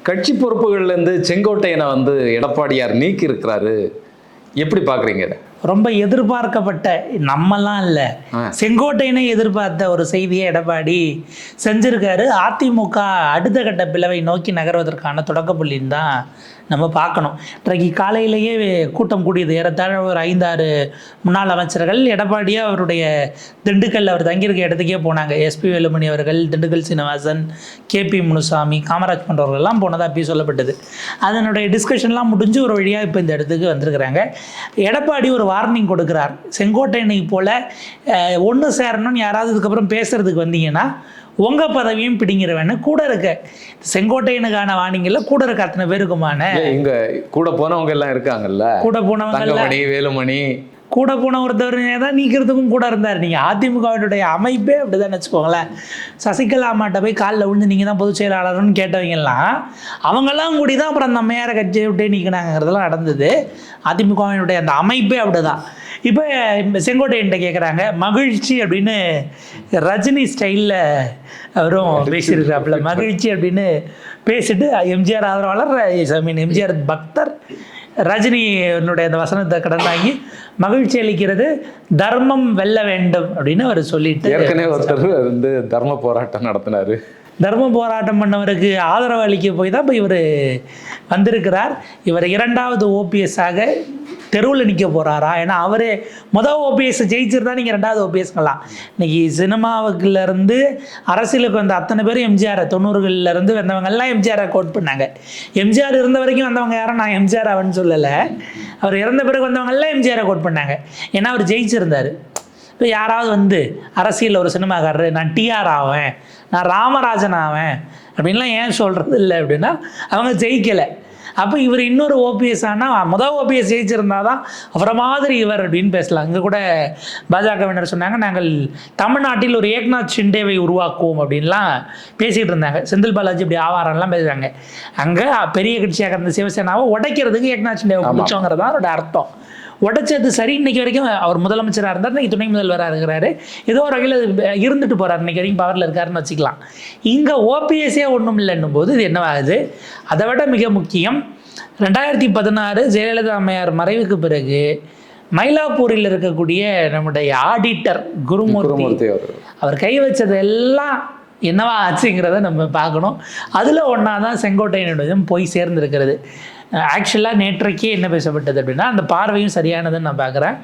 கட்சி பொறுப்புகள்ல இருந்து செங்கோட்டையனை வந்து எடப்பாடியார் நீக்கி இருக்கிறாரு, எப்படி பாக்குறீங்க இதை? ரொம்ப எதிர்பார்க்கப்பட்ட, நம்மலாம் இல்லை, செங்கோட்டையனை எதிர்பார்த்த ஒரு செய்தியை எடப்பாடி செஞ்சிருக்காரு. அதிமுக அடுத்த கட்ட பிளவை நோக்கி நகர்வதற்கான தொடக்க புள்ளின்னு தான் நம்ம பார்க்கணும். இன்றைக்கு காலையிலேயே கூட்டம் கூடியது. ஏறத்தாழ ஒரு 5-6 முன்னாள் அமைச்சர்கள் எடப்பாடியே அவருடைய திண்டுக்கல் அவர் தங்கியிருக்க இடத்துக்கே போனாங்க. எஸ்பி வேலுமணி அவர்கள், திண்டுக்கல் சீனிவாசன், கேபி முனுசாமி, காமராஜ் போன்றவர்கள்லாம் போனதாக அப்படி சொல்லப்பட்டது. அதனுடைய டிஸ்கஷன்லாம் முடிஞ்சு ஒரு வழியாக இப்போ இந்த இடத்துக்கு வந்திருக்கிறாங்க. எடப்பாடி ஒரு வார்னிங் கொடுக்குறார். செங்கோட்டையனை போல் ஒன்று சேரணும்னு யாராவது இதுக்கப்புறம் பேசுகிறதுக்கு வந்தீங்கன்னா உங்கள் பதவியும் பிடிங்கிறவன்னு கூட இருக்க செங்கோட்டையனுக்கான வார்னிங்கில் கூட இருக்க அத்தனை பேருக்குமான இங்க கூட போனவங்க எல்லாம் இருக்காங்கல்ல, கூட போனவங்க வேலுமணி கூட போன ஒருத்தவர் தான் நீக்கிறதுக்கும் கூட இருந்தார். நீங்கள் அதிமுகவினுடைய அமைப்பே அப்படி தான் வச்சுக்கோங்களேன். சசிகலா அம்மாட்ட போய் காலில் விழுந்து நீங்கள் தான் பொதுச் செயலாளர்னு கேட்டவங்கெல்லாம் அவங்கெல்லாம் கூடி தான் அப்புறம் அந்த அம்மையாரை கட்சியை விட்டே நீக்கினாங்கிறதுலாம் நடந்தது. அதிமுகவினுடைய அந்த அமைப்பே அப்படி தான். இப்போ செங்கோட்டையன்ட்ட கேட்குறாங்க, மகிழ்ச்சி அப்படின்னு ரஜினி ஸ்டைலில் அவரும் பேசியிருக்கிறாப்புல. மகிழ்ச்சி அப்படின்னு பேசிட்டு எம்ஜிஆர் ஆதரவாளர், எம்ஜிஆர் பக்தர், ரஜினியினுடைய அந்த வசனத்தை கடன் வாங்கி மகிழ்ச்சி அளிக்கிறது தர்மம் வெல்ல வேண்டும் அப்படின்னு அவர் சொல்லிட்டு, ஏற்கனவே ஒருத்தர் வந்து தர்ம போராட்டம் நடத்தினாரு. தர்ம போராட்டம் பண்ணவருக்கு ஆதரவு அளிக்க போய் தான் இப்போ இவர் வந்திருக்கிறார். இவர் 2வது ஓபிஎஸ்ஸாக தெருவில் நிற்க போகிறாரா? ஏன்னா அவரே மொதல் ஓபிஎஸ் ஜெயிச்சிருந்தா நீங்கள் 2வது ஓபிஎஸ்கலாம். இன்றைக்கி சினிமாவுக்குலேருந்து அரசியலுக்கு வந்த அத்தனை பேரும் எம்ஜிஆர் 90களிலேருந்து வந்தவங்கெல்லாம் எம்ஜிஆரை கோட் பண்ணாங்க. எம்ஜிஆர் இருந்த வரைக்கும் வந்தவங்க யாரும் நான் எம்ஜிஆர் அவன்னு சொல்லலை. அவர் இறந்த பிறகு வந்தவங்கெல்லாம் எம்ஜிஆரை கோட் பண்ணாங்க. ஏன்னா அவர் ஜெயிச்சிருந்தார். இப்போ யாராவது வந்து அரசியலில் ஒரு சினிமாக்காரர் நான் டிஆர் ஆவேன், நான் ராமராஜன் ஆவேன் அப்படின்லாம் ஏன் சொல்கிறது இல்லை அப்படின்னா அவங்க ஜெயிக்கலை. அப்போ இவர் இன்னொரு ஓபிஎஸ் ஆனால் முதல் ஓபிஎஸ் ஜெயிச்சிருந்தா தான் அவரை மாதிரி இவர் அப்படின்னு பேசலாம். இங்கே கூட பாஜகவினர் சொன்னாங்க, நாங்கள் தமிழ்நாட்டில் ஒரு ஏக்நாத் ஷிண்டேவை உருவாக்குவோம் அப்படின்லாம் பேசிகிட்டு இருந்தாங்க. செந்தில் பாலாஜி இப்படி ஆவாரம்லாம் பேசுகிறாங்க. அங்கே பெரிய கட்சியாக இருந்த சிவசேனாவை உடைக்கிறதுக்கு ஏக்நாத் ஷிண்டேவை பிடிச்சோங்கிறது தான் அவரோட அர்த்தம். உடைச்சது சரி. இன்றைக்கி வரைக்கும் அவர் முதலமைச்சராக இருந்தார், இன்றைக்கி துணை முதல்வராக இருக்கிறாரு, ஏதோ ஒரு வகையில் இருந்துட்டு போகிறார், இன்றைக்கி வரைக்கும் பவரில் இருக்காருன்னு வச்சுக்கலாம். இங்கே ஓபிஎஸ்ஸே ஒன்றும் இல்லைன்னும் போது இது என்னவாகுது? அதை விட மிக முக்கியம், 2016 ஜெயலலிதா அம்மையார் மறைவுக்கு பிறகு மயிலாப்பூரில் இருக்கக்கூடிய நம்முடைய ஆடிட்டர் குருமூர்த்தி அவர் கை வச்சதெல்லாம் என்னவா ஆச்சுங்கிறத நம்ம பார்க்கணும். அதில் ஒன்றா தான் செங்கோட்டையனுடையும் போய் சேர்ந்துருக்கிறது. ஆக்சுவலாக நேற்றைக்கே என்ன பேசப்பட்டது அப்படின்னா, அந்த பார்வையும் சரியானதுன்னு நான் பார்க்குறேன்.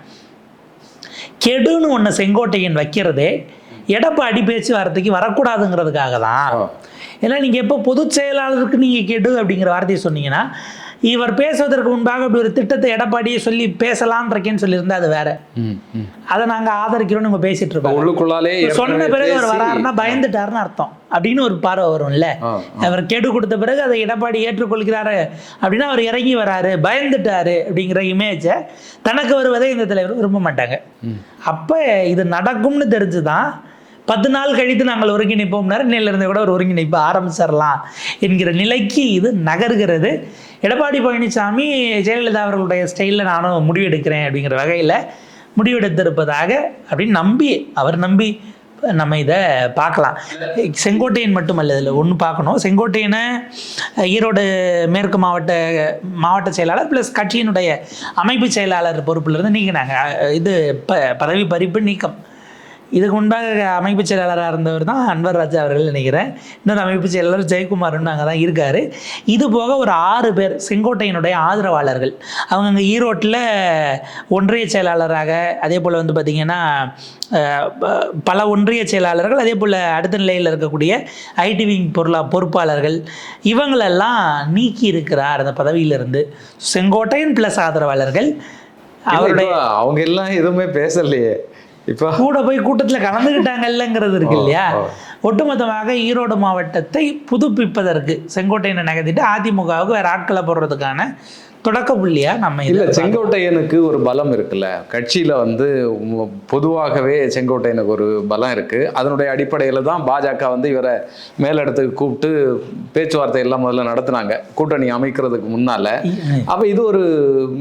கெடுன்னு ஒன்று செங்கோட்டையன் வைக்கிறதே எடப்பாடி பேச்சுவார்த்தைக்கு வரக்கூடாதுங்கிறதுக்காக தான். ஏன்னா நீங்கள் எப்போ பொதுச் செயலாளருக்கு நீங்கள் கெடு அப்படிங்கிற வார்த்தையை சொன்னீங்கன்னா, இவர் பேசுவதற்கு முன்பாக இப்படி ஒரு திட்டத்தை எடப்பாடியே சொல்லி பேசலான்றக்கேன்னு சொல்லியிருந்தா அது வேற. அதை நாங்கள் ஆதரிக்கிறோம்னு நம்ம பேசிட்டு இருக்கோம். உள்ளுக்குள்ளாலே சொன்ன பிறகு அவர் வராருன்னா பயந்துட்டாருன்னு அர்த்தம் அப்படின்னு ஒரு பார்வை வரும்ல. அவர் கெடு கொடுத்த பிறகு அதை எடப்பாடி ஏற்றுக்கொள்கிறாரு அப்படின்னா அவர் இறங்கி வராரு, பயந்துட்டாரு அப்படிங்கிற இமேஜை தனக்கு வருவதை இந்த தலைவர் விரும்ப மாட்டாங்க. அப்போ இது நடக்கும்னு தெரிஞ்சுதான் 10 நாள் கழித்து நாங்கள் ஒருங்கிணைப்போம்னாரு. இன்னிலிருந்து கூட ஒரு ஒருங்கிணைப்பு ஆரம்பிச்சிடலாம் என்கிற நிலைக்கு இது நகர்கிறது. எடப்பாடி பழனிசாமி ஜெயலலிதா அவர்களுடைய ஸ்டைலில் நானும் முடிவெடுக்கிறேன் அப்படிங்கிற வகையில் முடிவெடுத்திருப்பதாக அப்படின்னு அவர் நம்பி நம்ம இதை பார்க்கலாம். செங்கோட்டையன் மட்டுமல்ல, இதில் ஒன்று பார்க்கணும். செங்கோட்டையனை ஈரோடு மேற்கு மாவட்ட செயலாளர் ப்ளஸ் கட்சியினுடைய அமைப்பு செயலாளர் பொறுப்பிலிருந்து நீக்கினாங்க. இது பதவி பறிப்பு நீக்கம். இதுக்கு முன்பாக அமைப்பு செயலாளராக இருந்தவர் தான் அன்வர் ராஜா அவர்கள் நினைக்கிறேன். இன்னொரு அமைப்பு செயலாளர் ஜெயக்குமார்னு அங்கே தான் இருக்கார். இது போக ஒரு 6 பேர் செங்கோட்டையனுடைய ஆதரவாளர்கள். அவங்க அங்கே ஈரோட்டில் ஒன்றிய செயலாளராக, அதே போல் வந்து பார்த்திங்கன்னா பல ஒன்றிய செயலாளர்கள், அதே போல் அடுத்த நிலையில் இருக்கக்கூடிய ஐடி விங் பொறுப்பாளர்கள், இவங்களெல்லாம் நீக்கி இருக்கிறார் அந்த பதவியிலிருந்து. செங்கோட்டையன் ப்ளஸ் ஆதரவாளர்கள். அவருடைய அவங்க எல்லாம் எதுவுமே பேசலையே, இப்போ கூட போய் கூட்டத்தில் கலந்துக்கிட்டாங்கல்லங்கிறது இருக்கு இல்லையா. ஒட்டுமொத்தமாக ஈரோடு மாவட்டத்தை புதுப்பிப்பதற்கு செங்கோட்டையனை நகர்த்திட்டு அதிமுகவுக்கு வேறு ஆட்களை போடுறதுக்கான தொடக்க புள்ளியா நம்ம இல்லை. செங்கோட்டையனுக்கு ஒரு பலம் இருக்குல்ல, கட்சியில் வந்து பொதுவாகவே செங்கோட்டையனுக்கு ஒரு பலம் இருக்குது. அதனுடைய அடிப்படையில் தான் பாஜக வந்து இவரை மேலிடத்துக்கு கூப்பிட்டு பேச்சுவார்த்தை எல்லாம் முதல்ல நடத்துனாங்க, கூட்டணி அமைக்கிறதுக்கு முன்னால். அப்போ இது ஒரு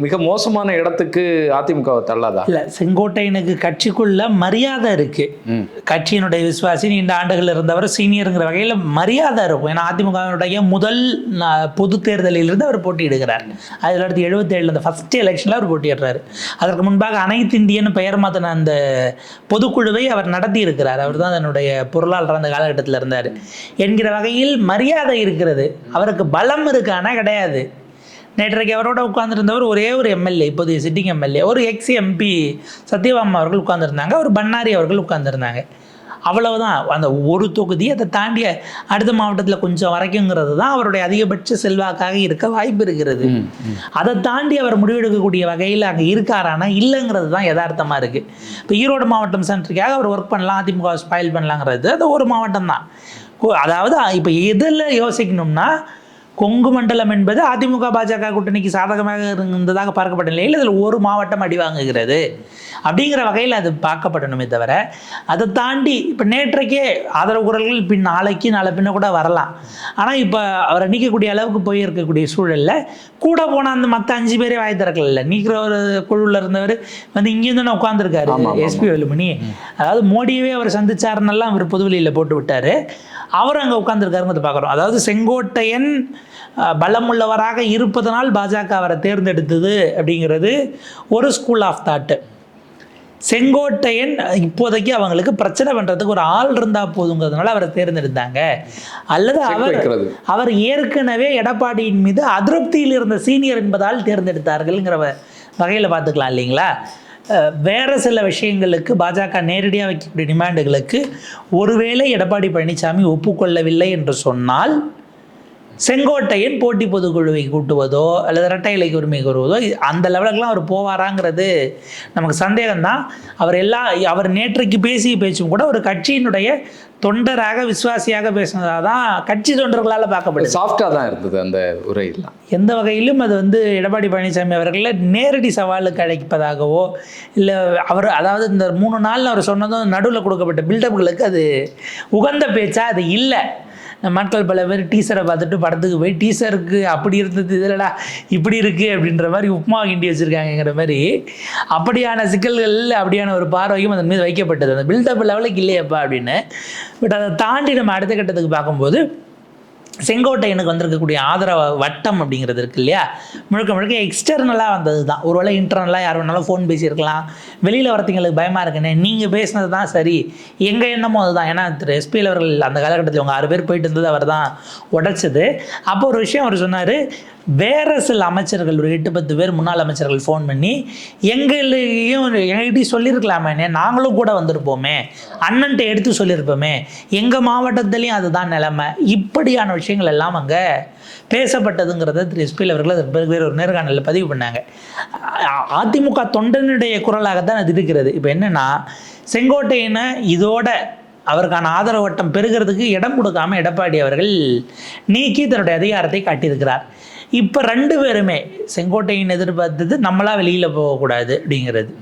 மிக மோசமான இடத்துக்கு அதிமுகவை தள்ளாதா? இல்லை, செங்கோட்டையனுக்கு கட்சிக்குள்ள மரியாதை இருக்குது. கட்சியினுடைய விசுவாசி, நீண்ட ஆண்டுகள் காலகட்டத்தில் இருந்தவர் சீனியருங்கிற வகையில் மரியாதை இருக்கும். ஏன்னா அதிமுகவுடைய முதல் பொது தேர்தலிலிருந்து அவர் போட்டியிடுகிறார். 1977 அந்த ஃபஸ்ட் எலெக்ஷனில் அவர் போட்டியிடுறாரு. அதற்கு முன்பாக அனைத்து இந்தியன்னு பெயர் மாற்றின அந்த பொதுக்குழுவை அவர் நடத்தி இருக்கிறார். அவர் தான் அதனுடைய பொருளாளர் அந்த காலகட்டத்தில் இருந்தார் என்கிற வகையில் மரியாதை இருக்கிறது. அவருக்கு பலம் இருக்கானா கிடையாது. நேற்றைக்கு அவரோட உட்கார்ந்துருந்தவர் ஒரே ஒரு எம்எல்ஏ, இப்போதைய சிட்டிங் எம்எல்ஏ, ஒரு எக்ஸ் எம்பி சத்யபாமா அவர்கள் உட்கார்ந்துருந்தாங்க, ஒரு பன்னாரி அவர்கள் உட்கார்ந்துருந்தாங்க. அவ்வளவுதான். அந்த ஒரு தொகுதி அதை தாண்டிய அடுத்த மாவட்டத்தில் கொஞ்சம் வரைக்குங்கிறது தான் அவருடைய அதிகபட்ச செல்வாக்காக இருக்க வாய்ப்பு இருக்கிறது. அதை தாண்டி அவர் முடிவெடுக்கக்கூடிய வகையில் அங்கே இருக்காரானா இல்லைங்கிறது தான் யதார்த்தமாக இருக்குது. இப்போ ஈரோடு மாவட்டம் சென்ட்ரிக்காக அவர் ஒர்க் பண்ணலாம், அதிமுக ஸ்பாயில் பண்ணலாங்கிறது அது ஒரு மாவட்டம் தான். அதாவது இப்போ எதில் யோசிக்கணும்னா, கொங்கு மண்டலம் என்பது அதிமுக பாஜக கூட்டணிக்கு சாதகமாக இருந்ததாக பார்க்கப்பட்ட நிலையில் இதில் ஒரு மாவட்டம் அடி வாங்குகிறது அப்படிங்கிற வகையில் அது பார்க்கப்படணுமே தவிர, அதை தாண்டி இப்போ நேற்றைக்கே ஆதரவு குரல்கள் பின் நாளைக்கு நாளை பின்ன கூட வரலாம். ஆனால் இப்போ அவரை நீக்கக்கூடிய அளவுக்கு போயிருக்கக்கூடிய சூழலில் கூட போன அந்த மற்ற 5 பேரே வாய் திறக்கல. நீக்கிற ஒரு குழுவில் இருந்தவர் வந்து இங்கேருந்து தானே உட்காந்துருக்காரு எஸ்பி வேலுமணி. அதாவது மோடியவே அவர் சந்திச்சாருன்னெல்லாம் அவர் பொதுவெளியில் போட்டு விட்டார். அவர் அங்கே உட்காந்துருக்காருங்கிறத பார்க்குறோம். அதாவது செங்கோட்டையன் பலமுள்ளவராக இருப்பதனால் பாஜக அவரை தேர்ந்தெடுத்தது அப்படிங்கிறது ஒரு ஸ்கூல் ஆஃப் தாட்டு. செங்கோட்டையன் இப்போதைக்கு அவங்களுக்கு பிரச்சனை பண்ணுறதுக்கு ஒரு ஆள் இருந்தால் போதுங்கிறதுனால அவரை தேர்ந்தெடுத்தாங்க. அல்லது அவர் ஏற்கனவே எடப்பாடியின் மீது அதிருப்தியில் இருந்த சீனியர் என்பதால் தேர்ந்தெடுத்தார்கள்ங்கிற வகையில் பார்த்துக்கலாம் இல்லைங்களா. வேறு சில விஷயங்களுக்கு பாஜக நேரடியாக வைக்கக்கூடிய டிமாண்டுகளுக்கு ஒருவேளை எடப்பாடி பழனிசாமி ஒப்புக்கொள்ளவில்லை என்று சொன்னால் செங்கோட்டையன் போட்டி பொதுக்குழுவை கூட்டுவதோ அல்லது இரட்டை இலைக்கு உரிமை கோருவதோ அந்த லெவலுக்குலாம் அவர் போவாராங்கிறது நமக்கு சந்தேகம்தான். அவர் நேற்றைக்கு பேசிய பேச்சும் கூட ஒரு கட்சியினுடைய தொண்டராக விசுவாசியாக பேசினதாக தான் கட்சி தொண்டர்களால் பார்க்கப்படுது. சாஃப்டாக தான் இருந்தது அந்த உரையெல்லாம். எந்த வகையிலும் அது வந்து எடப்பாடி பழனிசாமி அவர்களை நேரடி சவாலுக்கு அழைப்பதாகவோ இல்லை அதாவது இந்த 3 நாள் அவர் சொன்னதும் நடுவில் கொடுக்கப்பட்ட பில்டப்புகளுக்கு அது உகந்த பேச்சா அது இல்லை. மக்கள் பல பேர் டீசரை பார்த்துட்டு படத்துக்கு போய் டீசருக்கு அப்படி இருந்தது இதில்டா இப்படி இருக்குது அப்படின்ற மாதிரி உப்புமா கிண்டி வச்சுருக்காங்கிற மாதிரி அப்படியான சிக்கல்கள் அப்படியான ஒரு பார்வையும் அதன் மீது வைக்கப்பட்டது. அந்த பில்டப் லெவலுக்கு இல்லையப்பா அப்படின்னு. பட் அதை தாண்டி நம்ம அடுத்த கட்டத்துக்கு பார்க்கும்போது செங்கோட்டையனுக்கு வந்திருக்கக்கூடிய ஆதரவு வட்டம் அப்படிங்கிறது இருக்கு இல்லையா, முழுக்க எக்ஸ்டர்னலாக வந்தது தான். ஒருவேளை இன்டர்னலாக யார் வேணாலும் ஃபோன் பேசியிருக்கலாம். வெளியில் வரத்திங்களுக்கு பயமாக இருக்குன்னு நீங்கள் பேசினது தான் சரி, எங்கள் எண்ணமும் அதுதான். ஏன்னா திரு எஸ்பிஎல் அவர்கள் அந்த காலகட்டத்தில் அவங்க 6 பேர் போயிட்டு இருந்தது அவர் தான் உடைச்சது. அப்போ ஒரு விஷயம் அவர் சொன்னார், வேறு சில அமைச்சர்கள் ஒரு 8-10 பேர் முன்னாள் அமைச்சர்கள் ஃபோன் பண்ணி எங்கள்கிட்டையும் சொல்லியிருக்கலாமே, நாங்களும் கூட வந்திருப்போமே, அண்ணன்ட்ட எடுத்து சொல்லியிருப்போமே, எங்கள் மாவட்டத்துலேயும் அதுதான் நிலைமை, இப்படியான விஷயங்கள் எல்லாம் அங்கே பேசப்பட்டதுங்கிறத திரு எஸ்பிஎல் அவர்கள் அதற்கு பிறகு வேறு ஒரு நேர்காணலில் பதிவு பண்ணாங்க. அதிமுக தொண்டனுடைய குரலாகத்தான் அது இருக்கிறது. இப்போ என்னென்னா, செங்கோட்டையனை இதோட அவருக்கான ஆதரவு வட்டம் பெறுகிறதுக்கு இடம் கொடுக்காமல் எடப்பாடி அவர்கள் நீக்கி தன்னுடைய அதிகாரத்தை காட்டியிருக்கிறார். இப்போ 2 பேருமே செங்கோட்டையின் எதிர்பார்த்தது நம்மளா வெளியில் போகக்கூடாது அப்படிங்கிறது.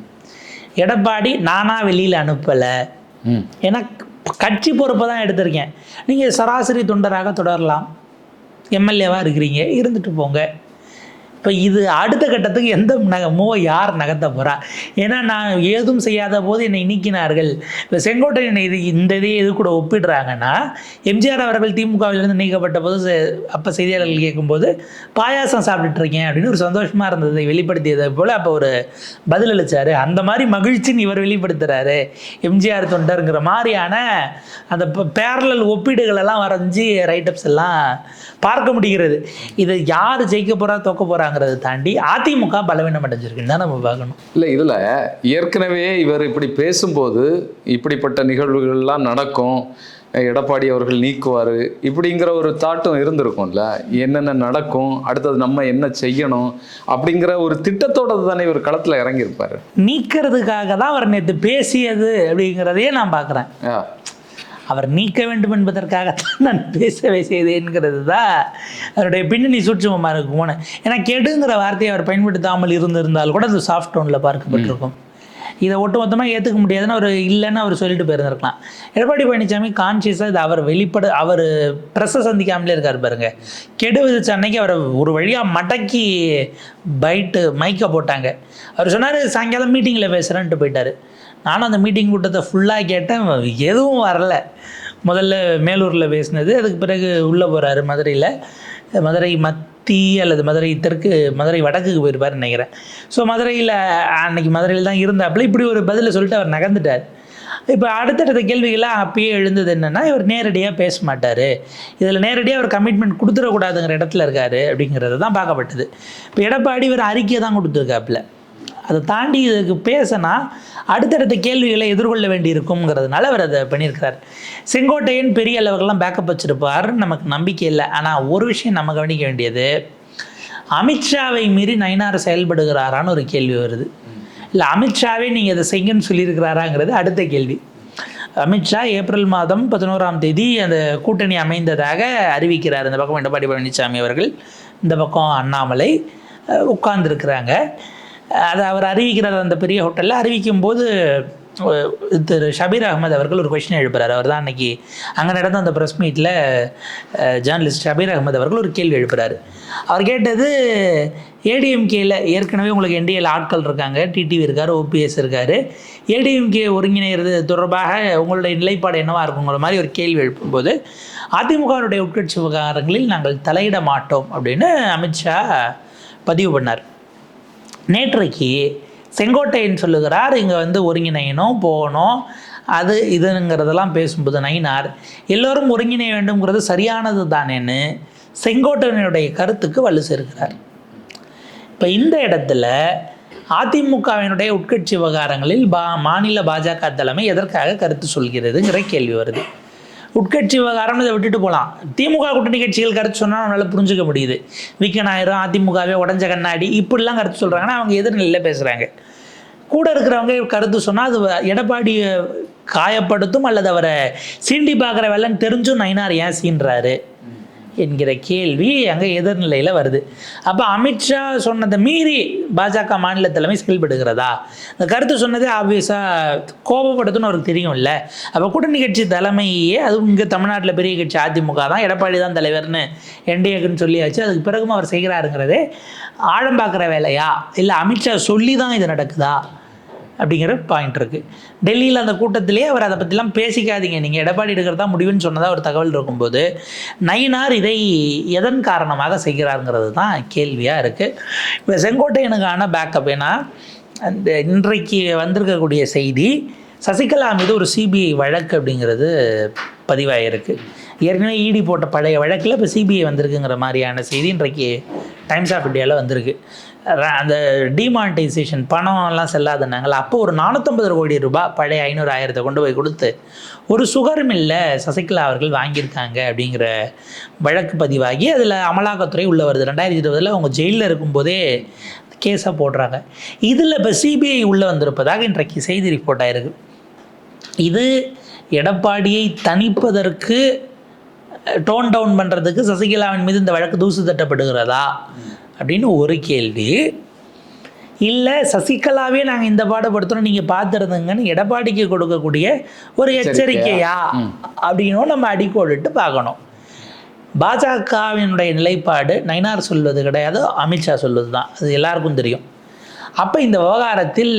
எடப்பாடி நானாக வெளியில் அனுப்பலை, ஏன்னா கட்சி பொறுப்பை தான் எடுத்திருக்கேன். நீங்கள் சராசரி தொண்டராக தொடரலாம், எம்எல்ஏவாக இருக்கிறீங்க, இருந்துட்டு போங்க. இப்போ இது அடுத்த கட்டத்துக்கு எந்த யார் நகர்த்த போகிறா? ஏன்னா நான் ஏதும் செய்யாத போது என்னை நீக்கினார்கள். இப்போ செங்கோட்டையனை இதையே இது கூட ஒப்பிடுறாங்கன்னா, எம்ஜிஆர் அவர்கள் திமுகவிலிருந்து நீக்கப்பட்ட போது அப்போ செய்தியாளர்கள் கேட்கும்போது பாயாசம் சாப்பிட்டுருக்கேன் அப்படின்னு ஒரு சந்தோஷமாக இருந்ததை வெளிப்படுத்தியதை போல் அப்போ ஒரு பதில் அளித்தார். அந்த மாதிரி மகிழ்ச்சின்னு இவர் வெளிப்படுத்துகிறாரு எம்ஜிஆர் தொண்டருங்கிற மாதிரியான அந்த பேரலல் ஒப்பீடுகளெல்லாம் வரைஞ்சி ரைட்டப்ஸ் எல்லாம் பார்க்க முடிகிறது. இதை யார் ஜெயிக்க போகிறா தோக்க போகிறாங்கிறத தாண்டி அதிமுக பலவீனம் அடைஞ்சிருக்குன்னு தான் நம்ம பார்க்கணும். இல்லை, இதில் ஏற்கனவே இவர் இப்படி பேசும்போது இப்படிப்பட்ட நிகழ்வுகள்லாம் நடக்கும், எடப்பாடி அவர்கள் நீக்குவார் இப்படிங்கிற ஒரு தாட்டும் இருந்திருக்கும்ல. என்னென்ன நடக்கும், அடுத்தது நம்ம என்ன செய்யணும் அப்படிங்கிற ஒரு திட்டத்தோட தானே இவர் களத்தில் இறங்கியிருப்பார். நீக்கிறதுக்காக தான் அவர் நேற்று பேசியது அப்படிங்கிறதையே நான் பார்க்குறேன். அவர் நீக்க வேண்டும் என்பதற்காகத்தான் நான் பேசவே செய்தேன்கிறது தான் அவருடைய பின்னணி சூட்சுமமாக இருக்குமோன்னு. ஏன்னா கெடுங்கிற வார்த்தையை அவர் பயன்படுத்தாமல் இருந்திருந்தால் கூட அது சாஃப்ட் டோனில் பார்க்கப்பட்டிருக்கும். இதை ஒட்டுமொத்தமாக ஏற்றுக்க முடியாதுன்னு அவர் இல்லைன்னு அவர் சொல்லிட்டு போயிருந்திருக்கலாம். எடப்பாடி பழனிசாமி கான்ஷியஸாக இது அவர் ப்ரெஸ்ஸை சந்திக்காமலே இருக்கார் பாருங்க. கெடு விதிச்ச அன்னைக்கு அவரை ஒரு வழியாக மடக்கி மைக்கை போட்டாங்க. அவர் சொன்னார் சாயங்காலம் மீட்டிங்கில் பேசுகிறேன்ட்டு போயிட்டார். நானும் அந்த மீட்டிங் கூட்டத்தை ஃபுல்லாக கேட்டேன், எதுவும் வரல. முதல்ல மேலூரில் பேசினது, அதுக்கு பிறகு உள்ளே போகிறாரு மதுரையில், மதுரை மத்திய அல்லது மதுரை தெற்கு, மதுரை வடக்குக்கு போயிருப்பார் நினைக்கிறேன். ஸோ மதுரையில் அன்னைக்கு மதுரையில் தான் இருந்தாப்புல இப்படி ஒரு பதிலை சொல்லிட்டு அவர் நகர்ந்துட்டார். இப்போ அடுத்தடுத்த கேள்விகள்லாம் அப்பயே எழுந்தது என்னென்னா, இவர் நேரடியாக பேச மாட்டார், இதில் நேரடியாக அவர் கமிட்மெண்ட் கொடுத்துடக்கூடாதுங்கிற இடத்துல இருக்கார் அப்படிங்கிறது தான் பார்க்கப்பட்டது. இப்போ எடப்பாடி இவர் அறிக்கையை தான் கொடுத்துருக்காப்புல, அதை தாண்டி இதுக்கு பேசினா அடுத்தடுத்த கேள்விகளை எதிர்கொள்ள வேண்டி இருக்குங்கிறதுனால அவர் அதை பண்ணியிருக்கிறார். செங்கோட்டையன் பெரிய அளவுகள்லாம் பேக்கப் வச்சுருப்பாருன்னு நமக்கு நம்பிக்கை இல்லை. ஆனால் ஒரு விஷயம் நம்ம கவனிக்க வேண்டியது, அமித்ஷாவை மீறி நயினார் செயல்படுகிறாரான்னு ஒரு கேள்வி வருது. இல்லை அமித்ஷாவே நீங்கள் இதை செய்யுன்னு சொல்லியிருக்கிறாராங்கிறது அடுத்த கேள்வி. அமித்ஷா ஏப்ரல் மாதம் 11ஆம் தேதி அந்த கூட்டணி அமைந்ததாக அறிவிக்கிறார். இந்த பக்கம் எடப்பாடி பழனிசாமி அவர்கள், இந்த பக்கம் அண்ணாமலை உட்கார்ந்துருக்கிறாங்க. அதை அவர் அறிவிக்கிறார் அந்த பெரிய ஹோட்டலில். அறிவிக்கும் போது திரு ஷபீர் அகமது அவர்கள் ஒரு கொஸ்டின் எழுப்புறாரு. அவர் தான் அன்றைக்கி அங்கே நடந்த அந்த ப்ரெஸ் மீட்டில் ஜேர்னலிஸ்ட் ஷபீர் அகமது அவர்கள் ஒரு கேள்வி எழுப்புறாரு. அவர் கேட்டது, ஏடிஎம்கேயில் ஏற்கனவே உங்களுக்கு என்டிஏல ஆட்கள் இருக்காங்க, டிடிவி இருக்கார், ஓபிஎஸ் இருக்கார், ஏடிஎம்கே ஒருங்கிணைகிறது தொடர்பாக உங்களுடைய நிலைப்பாடு என்னவாக இருக்குங்கிற மாதிரி ஒரு கேள்வி எழுப்பும்போது, அதிமுகவுடைய உட்கட்சி விவகாரங்களில் நாங்கள் தலையிட மாட்டோம் அப்படின்னு அமித்ஷா பதிவு பண்ணார். நேற்றைக்கு செங்கோட்டையன் சொல்லுகிறார், இங்கே ஒருங்கிணையணும், போகணும், அது இதுங்கிறதெல்லாம் பேசும்போது நயினார் எல்லோரும் ஒருங்கிணைய வேண்டும்ங்கிறது சரியானது தானேன்னு செங்கோட்டையனுடைய கருத்துக்கு வலு சேர்க்கிறார். இப்போ இந்த இடத்துல அதிமுகவினுடைய உட்கட்சி விவகாரங்களில் மாநில பாஜக தலைமை எதற்காக கருத்து சொல்கிறதுங்கிற கேள்வி வருது. உட்கட்சி விவகாரம்னு இதை விட்டுட்டு போகலாம், திமுக கூட்டணி கட்சிகள் கருத்து சொன்னால் நம்மளால் புரிஞ்சுக்க முடியுது. விக்கனாயிரம் அதிமுகவே உடஞ்ச கண்ணாடி இப்படிலாம் கருத்து சொல்கிறாங்கன்னா அவங்க எதிர்நிலையில் பேசுகிறாங்க. கூட இருக்கிறவங்க கருத்து சொன்னால் அது எடப்பாடியை காயப்படுத்தும் அல்லது அவரை சீண்டி பார்க்குற வேலைன்னு தெரிஞ்சும் நயினார் ஏன் சீன்றாரு என்கிற கேள்வி அங்கே எதிர்நிலையில் வருது. அப்போ அமித்ஷா சொன்னதை மீறி பாஜக மாநில தலைமை செயல்படுகிறதா? இந்த கருத்து சொன்னதே ஆப்வியஸாக கோபப்படுத்துன்னு அவருக்கு தெரியும் இல்லை. அப்போ கூட்டணி கட்சி தலைமையே, அதுவும் இங்கே தமிழ்நாட்டில் பெரிய கட்சி அதிமுக தான், எடப்பாடி தான் தலைவர்னு என்டிஏக்குன்னு சொல்லியாச்சு, அதுக்கு பிறகும் அவர் செய்கிறாருங்கிறதே ஆழம் பார்க்குற வேலையா, இல்லை அமித்ஷா சொல்லி தான் இது நடக்குதா அப்படிங்கிற பாயிண்ட் இருக்குது. டெல்லியில் அந்த கூட்டத்திலே அவர் அதை பற்றிலாம் பேசிக்காதீங்க, நீங்கள் எடப்பாடி எடுக்கிறதா முடிவுன்னு சொன்னதாக ஒரு தகவல் இருக்கும்போது நயினார் இதை எதன் காரணமாக செய்கிறாருங்கிறது தான் கேள்வியாக இருக்குது. இப்போ செங்கோட்டையனுக்கான பேக்கப் ஏன்னா, அந்த இன்றைக்கு வந்திருக்கக்கூடிய செய்தி, சசிகலா மீது ஒரு சிபிஐ வழக்கு அப்படிங்கிறது பதிவாகிருக்கு. ஏற்கனவே இடி போட்ட பழைய வழக்கில் இப்போ சிபிஐ வந்திருக்குங்கிற மாதிரியான செய்தி இன்றைக்கு டைம்ஸ் ஆஃப் இந்தியாவில் வந்திருக்கு. அந்த டிமானிட்டைசேஷன் பணம்லாம் செல்லாதுன்னாங்களா, அப்போ ஒரு 450 கோடி ரூபாய் பழைய 500,000 கொண்டு போய் கொடுத்து ஒரு சுகர் மில்ல சசிகலா அவர்கள் வாங்கியிருக்காங்க அப்படிங்கிற வழக்கு பதிவாகி அதில் அமலாக்கத்துறை உள்ளே வருது. 2020 அவங்க ஜெயிலில் இருக்கும்போதே கேஸாக போடுறாங்க. இதில் இப்போ சிபிஐ உள்ளே வந்திருப்பதாக இன்றைக்கு செய்தி ரிப்போர்ட் ஆகிருக்கு. இது எடப்பாடியை தணிப்பதற்கு, டோன் டவுன் பண்ணுறதுக்கு சசிகலாவின் மீது இந்த வழக்கு தூசு தட்டப்படுகிறதா அப்படின்னு ஒரு கேள்வி. இல்லை சசிகலாவே நாங்கள் இந்த பாடுபடுத்தணும் நீங்கள் பார்த்துருந்துங்கன்னு எடப்பாடிக்கு கொடுக்கக்கூடிய ஒரு எச்சரிக்கையா அப்படின்னும் நம்ம அடிக்கோடிட்டு பார்க்கணும். பாஜகவினுடைய நிலைப்பாடு நயினார் சொல்வது கிடையாது, அமித்ஷா சொல்வது தான், அது எல்லாருக்கும் தெரியும். அப்போ இந்த விவகாரத்தில்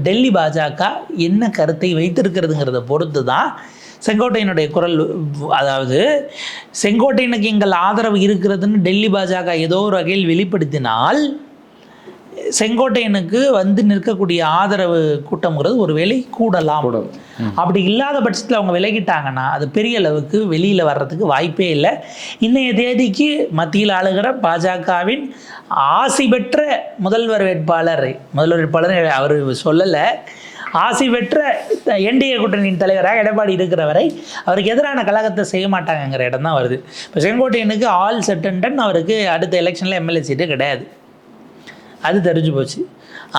டெல்லி பாஜக என்ன கருத்தை வைத்திருக்கிறதுங்கிறத பொறுத்து தான் செங்கோட்டையனுடைய குரல். அதாவது செங்கோட்டையனுக்கு எங்கள் ஆதரவு இருக்கிறதுன்னு டெல்லி பாஜக ஏதோ ஒரு வகையில் வெளிப்படுத்தினால் செங்கோட்டையனுக்கு நிற்கக்கூடிய ஆதரவு கூட்டம்ங்கிறது ஒரு வேளை கூடலாம். அப்படி இல்லாத பட்சத்தில் அவங்க விலகிட்டாங்கன்னா அது பெரிய அளவுக்கு வெளியில் வர்றதுக்கு வாய்ப்பே இல்லை. இன்றைய தேதிக்கு மத்தியில் ஆளுகிற பாஜகவின் ஆசி பெற்ற முதல்வர் வேட்பாளர் அவர் சொல்லலை, ஆசி பெற்ற என்டிஏ கூட்டணியின் தலைவராக எடப்பாடி இருக்கிற வரை அவருக்கு எதிரான கழகத்தை செய்ய மாட்டாங்கங்கிற இடம் தான் வருது. இப்போ செங்கோட்டையனுக்கு ஆல் செட்டன்டன், அவருக்கு அடுத்த எலெக்ஷனில் எம்எல்ஏ சீட்டு கிடையாது, அது தெரிஞ்சு போச்சு.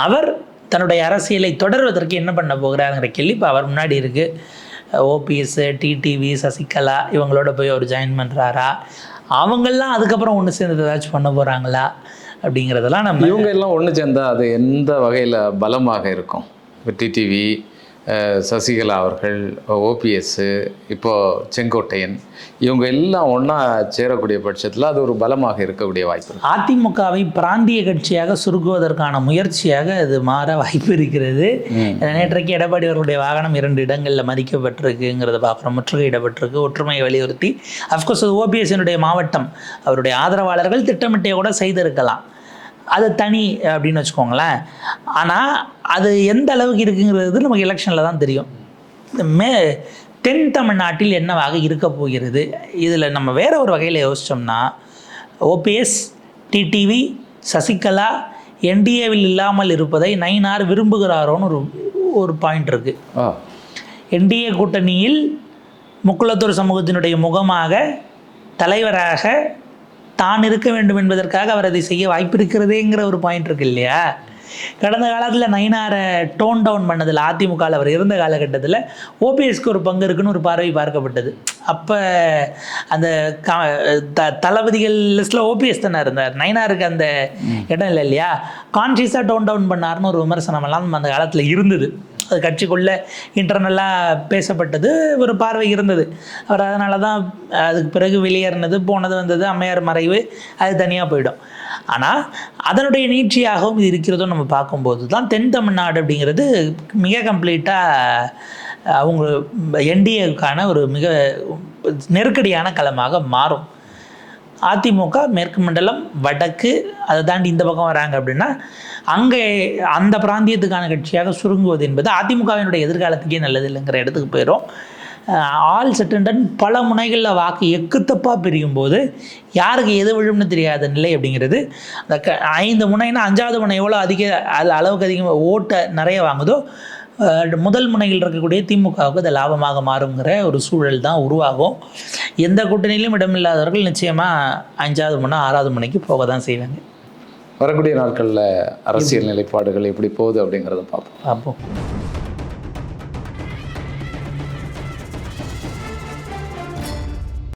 அவர் தன்னுடைய அரசியலை தொடர்வதற்கு என்ன பண்ண போகிறாருங்கிற கேள்வி இப்போ அவர் முன்னாடி இருக்குது. ஓபிஎஸ், டிடிவி, சசிகலா இவங்களோட போய் அவர் ஜாயின் பண்ணுறாரா, அவங்கெல்லாம் அதுக்கப்புறம் ஒன்று சேர்ந்து ஏதாச்சும் பண்ண போகிறாங்களா அப்படிங்கிறதெல்லாம் நம்ம இவங்க எல்லாம் ஒன்று சேர்ந்தால் அது எந்த வகையில் பலமாக இருக்கும்? இப்போ டிடிவி, சசிகலா அவர்கள், ஓபிஎஸ்ஸு, இப்போது செங்கோட்டையன், இவங்க எல்லாம் ஒன்றா சேரக்கூடிய பட்சத்தில் அது ஒரு பலமாக இருக்கக்கூடிய வாய்ப்பு இருக்கு. அதிமுகவை பிராந்திய கட்சியாக சுருக்குவதற்கான முயற்சியாக அது மாற வாய்ப்பு இருக்கிறது. நேற்றைக்கு எடப்பாடி அவர்களுடைய வாகனம் 2 இடங்களில் மதிக்கப்பட்டிருக்குங்கிறத பார்க்குறோம். முற்றுகையிடப்பட்டிருக்கு. ஒற்றுமையை வலியுறுத்தி அஃப்கோர்ஸ் அது ஓபிஎஸ்னுடைய மாவட்டம், அவருடைய ஆதரவாளர்கள் திட்டமிட்டே கூட செய்திருக்கலாம், அது தனி அப்படின்னு வச்சுக்கோங்களேன். ஆனால் அது எந்த அளவுக்கு இருக்குங்கிறது நமக்கு எலெக்ஷனில் தான் தெரியும். தென் தமிழ்நாட்டில் என்னவாக இருக்க போகிறது, இதில் நம்ம வேற ஒரு வகையில் யோசித்தோம்னா ஓபிஎஸ், டிடிவி, சசிகலா என்டிஏவில் இல்லாமல் இருப்பதை நயினார் விரும்புகிறாரோன்னு ஒரு பாயிண்ட் இருக்குது. என்டிஏ கூட்டணியில் முக்குளத்தூர் சமூகத்தினுடைய முகமாக, தலைவராக தான் இருக்க வேண்டும் என்பதற்காக அவர் அதை செய்ய வாய்ப்பு இருக்கிறதேங்கிற ஒரு பாயிண்ட் இருக்கு இல்லையா. கடந்த காலத்தில் நயினாரை டோன் டவுன் பண்ணதில் அதிமுகவில் அவர் இருந்த காலகட்டத்தில் ஓபிஎஸ்க்கு ஒரு பங்கு இருக்குன்னு ஒரு பார்வை பார்க்கப்பட்டது. அப்போ அந்த தளபதிகள் லிஸ்ட்டில் ஓபிஎஸ் தானே இருந்தார், நயினாருக்கு அந்த இடம் இல்லை இல்லையா. கான்ஷியஸாக டோன் டவுன் பண்ணார்னு ஒரு விமர்சனமெல்லாம் அந்த காலத்தில் இருந்தது. அது கட்சிக்குள்ளே இன்டர்னலாக பேசப்பட்டது, ஒரு பார்வை இருந்தது. அவர் அதனால தான் அதுக்கு பிறகு வெளியேறினது, போனது வந்தது, அம்மையார் மறைவு, அது தனியாக போயிடும். ஆனால் அதனுடைய நீட்சியாகவும் இது இருக்கிறதோ நம்ம பார்க்கும்போது தான் தென் தமிழ்நாடு அப்படிங்கிறது மிக கம்ப்ளீட்டாக அவங்க என்டிஏக்கான ஒரு மிக நெருக்கடியான களமாக மாறும். அதிமுக மேற்கு மண்டலம், வடக்கு, அதை தாண்டி இந்த பக்கம் வராங்க அப்படின்னா அங்கே அந்த பிராந்தியத்துக்கான கட்சியாக சுருங்குவது என்பது அதிமுகவினுடைய எதிர்காலத்துக்கே நல்லது இல்லைங்கிற இடத்துக்கு போயிடும். ஆல் செட்டண்டன் பல முனைகளில் வாக்கு எக்குத்தப்பாக பிரியும் போது யாருக்கு எது விழும்னு தெரியாத நிலை அப்படிங்கிறது, அந்த 5 முனைன்னா 5வது முனை எவ்வளோ அளவுக்கு அதிகமாக ஓட்டை நிறைய வாங்குதோ முதல் முனையில் இருக்கக்கூடிய திமுகவுக்கு அது லாபமாக மாறுங்கிற ஒரு சூழல் தான் உருவாகும். எந்த கூட்டணியிலும் இடமில்லாதவர்கள் நிச்சயமாக 5வது முனை 6வது முனைக்கு போக தான் செய்வாங்க. வரக்கூடிய நாட்களில் அரசியல் நிலைப்பாடுகள் எப்படி போகுது அப்படிங்கிறத பார்ப்போம்.